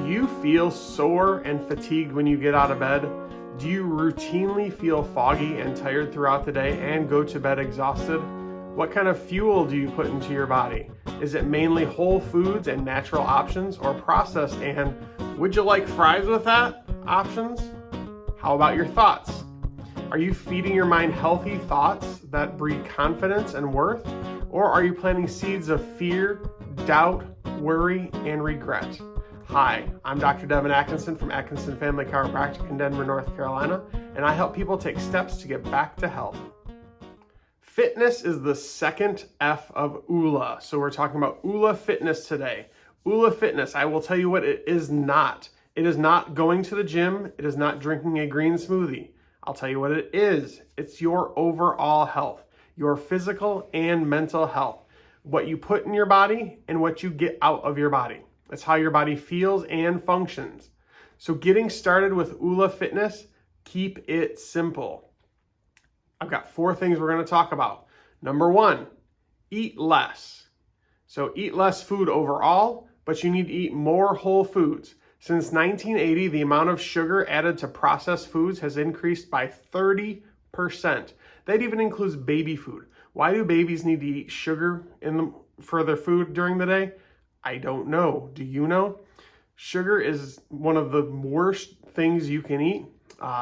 Do you feel sore and fatigued when you get out of bed? Do you routinely feel foggy and tired throughout the day and go to bed exhausted? What kind of fuel do you put into your body? Is it mainly whole foods and natural options, or processed and would you like fries with that options? How about your thoughts? Are you feeding your mind healthy thoughts that breed confidence and worth? Or are you planting seeds of fear, doubt, worry, and regret? Hi, I'm Dr. Devin Atkinson from Atkinson Family Chiropractic in Denver, North Carolina, and I help people take steps to get back to health. Fitness is the second F of Oola, so we're talking about Oola Fitness today. Oola Fitness, I will tell you what it is not. It is not going to the gym. It is not drinking a green smoothie. I'll tell you what it is. It's your overall health, your physical and mental health, what you put in your body and what you get out of your body. That's how your body feels and functions. So getting started with Oola Fitness, keep it simple. I've got 4 things we're going to talk about. Number 1, eat less. So eat less food overall, but you need to eat more whole foods. Since 1980, the amount of sugar added to processed foods has increased by 30%. That even includes baby food. Why do babies need to eat sugar for their food during the day? I don't know. Do you know? Sugar is one of the worst things you can eat.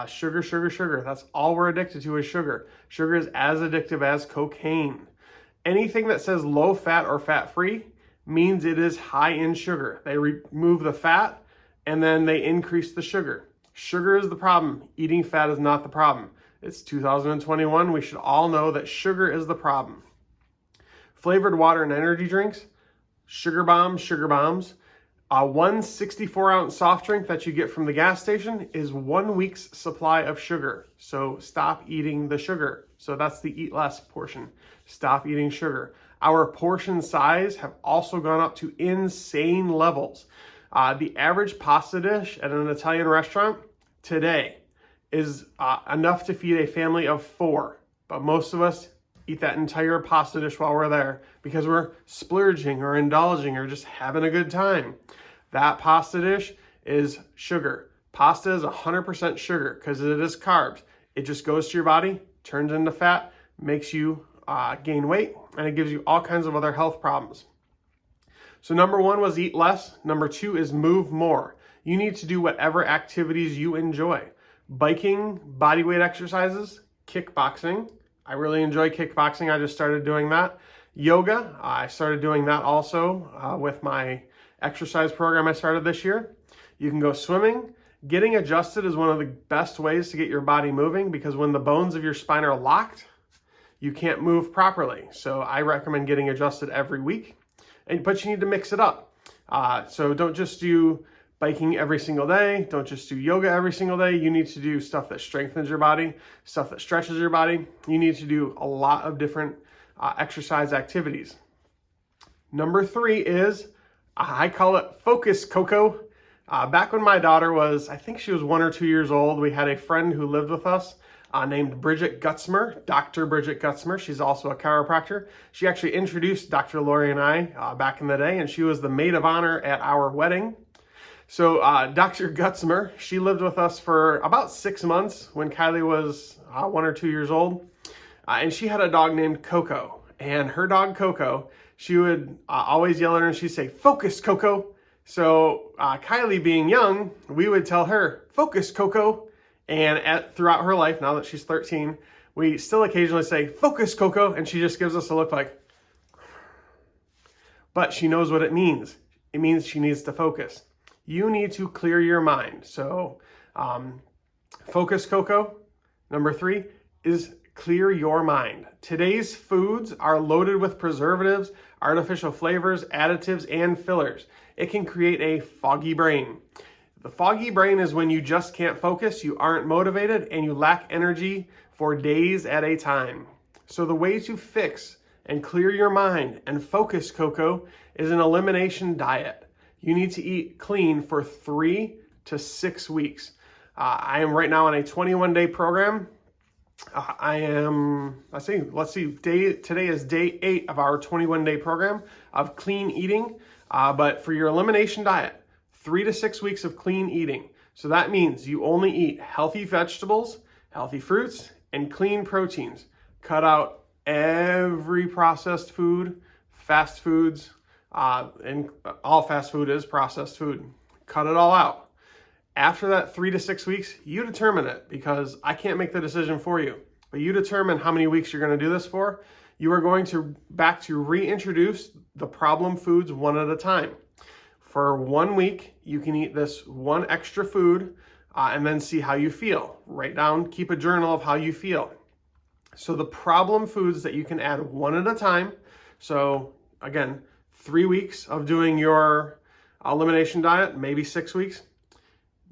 Sugar. That's all we're addicted to is sugar. Sugar is as addictive as cocaine. Anything that says low fat or fat free means it is high in sugar. They remove the fat and then they increase the sugar. Sugar is the problem. Eating fat is not the problem. It's 2021. We should all know that sugar is the problem. Flavored water and energy drinks, sugar bombs. One 64-ounce soft drink that you get from the gas station is 1 week's supply of sugar. So stop eating the sugar. So that's the eat less portion. Stop eating sugar. Our portion size have also gone up to insane levels. The average pasta dish at an Italian restaurant today is enough to feed a family of 4. But most of us eat that entire pasta dish while we're there because we're splurging or indulging or just having a good time. That pasta dish is sugar. Pasta is 100% sugar because it is carbs. It just goes to your body, turns into fat, makes you gain weight, and it gives you all kinds of other health problems. So number 1 was eat less. Number 2 is move more. You need to do whatever activities you enjoy. Biking, bodyweight exercises, kickboxing. I really enjoy kickboxing. I just started doing that. Yoga, I started doing that also with my exercise program I started this year. You can go swimming. Getting adjusted is one of the best ways to get your body moving because when the bones of your spine are locked, you can't move properly. So I recommend getting adjusted every week, but you need to mix it up. So don't just do biking every single day. Don't just do yoga every single day. You need to do stuff that strengthens your body, stuff that stretches your body. You need to do a lot of different exercise activities. Number 3 is, I call it focus, Coco. Back when my daughter was, I think she was 1 or 2 years old, we had a friend who lived with us named Bridget Gutzmer, Dr. Bridget Gutzmer. She's also a chiropractor. She actually introduced Dr. Lori and I back in the day, and she was the maid of honor at our wedding. So Dr. Gutzmer, she lived with us for about 6 months when Kylie was 1 or 2 years old. And she had a dog named Coco. And her dog Coco, she would always yell at her and she'd say, "Focus, Coco." So Kylie being young, we would tell her, "Focus, Coco." And throughout her life, now that she's 13, we still occasionally say, "Focus, Coco." And she just gives us a look like, but she knows what it means. It means she needs to focus. You need to clear your mind. So focus, Coco. Number 3 is clear your mind. Today's foods are loaded with preservatives, artificial flavors, additives, and fillers. It can create a foggy brain. The foggy brain is when you just can't focus, you aren't motivated, and you lack energy for days at a time. So the way to fix and clear your mind and focus, Coco, is an elimination diet. You need to eat clean for 3 to 6 weeks. I am right now on a 21-day program. Today is day 8 of our 21-day program of clean eating. But for your elimination diet, 3 to 6 weeks of clean eating. So that means you only eat healthy vegetables, healthy fruits, and clean proteins. Cut out every processed food, fast foods, and all fast food is processed food. Cut it all out. After that 3 to 6 weeks, you determine it, because I can't make the decision for you. But you determine how many weeks you're going to do this for. You are going to reintroduce the problem foods one at a time. For 1 week, you can eat this one extra food and then see how you feel. Write down, keep a journal of how you feel. So the problem foods that you can add one at a time. So again, 3 weeks of doing your elimination diet, maybe 6 weeks.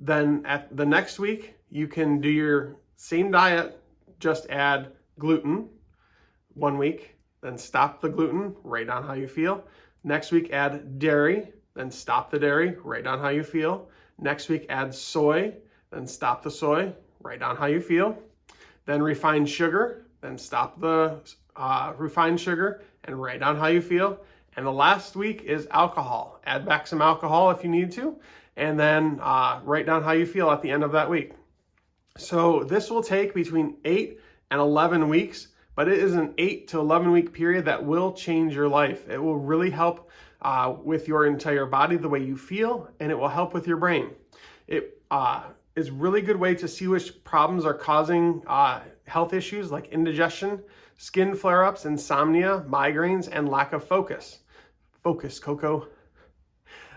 Then at the next week, you can do your same diet, just add gluten 1 week, then stop the gluten, write down how you feel. Next week, add dairy, then stop the dairy, write down how you feel. Next week, add soy, then stop the soy, write down how you feel. Then refined sugar, then stop the refined sugar and write down how you feel. And the last week is alcohol. Add back some alcohol if you need to, and then write down how you feel at the end of that week. So this will take between 8 and 11 weeks, but it is an 8 to 11 week period that will change your life. It will really help with your entire body, the way you feel, and it will help with your brain. It is a really good way to see which problems are causing health issues like indigestion, skin flare-ups, insomnia, migraines, and lack of focus. Focus, Coco.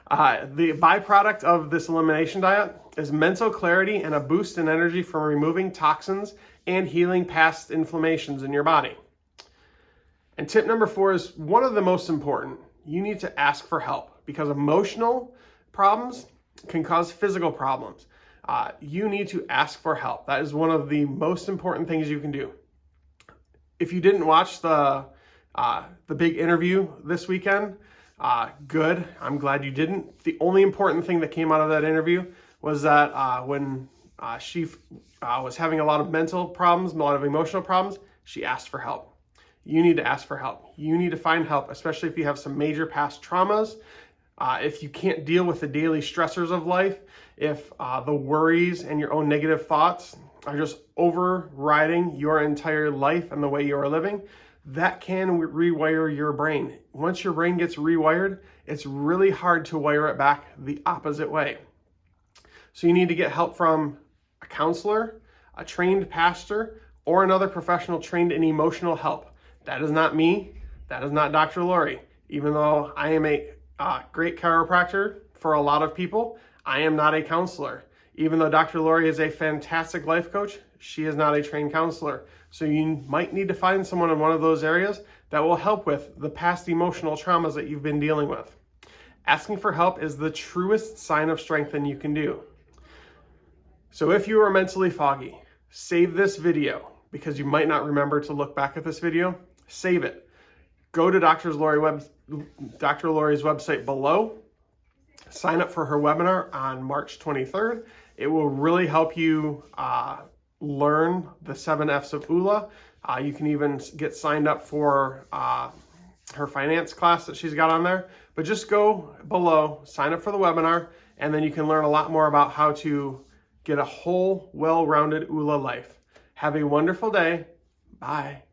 The byproduct of this elimination diet is mental clarity and a boost in energy from removing toxins and healing past inflammations in your body. And tip number 4 is one of the most important. You need to ask for help, because emotional problems can cause physical problems. You need to ask for help. That is one of the most important things you can do. If you didn't watch the big interview this weekend, good. I'm glad you didn't. The only important thing that came out of that interview was that when she was having a lot of mental problems, a lot of emotional problems, she asked for help. You need to ask for help. You need to find help, especially if you have some major past traumas. If you can't deal with the daily stressors of life, if the worries and your own negative thoughts are just overriding your entire life and the way you are living, that can rewire your brain. Once your brain gets rewired, it's really hard to wire it back the opposite way. So you need to get help from a counselor, a trained pastor, or another professional trained in emotional help. That is not me. That is not Dr. Lori. Even though I am a great chiropractor for a lot of people, I am not a counselor. Even though Dr. Lori is a fantastic life coach, she is not a trained counselor. So you might need to find someone in one of those areas that will help with the past emotional traumas that you've been dealing with. Asking for help is the truest sign of strength that you can do. So if you are mentally foggy, save this video, because you might not remember to look back at this video. Save it. Go to Dr. Lori's website below. Sign up for her webinar on March 23rd. It will really help you learn the 7 F's of Oola. You can even get signed up for her finance class that she's got on there. But just go below, sign up for the webinar, and then you can learn a lot more about how to get a whole, well-rounded Oola life. Have a wonderful day. Bye.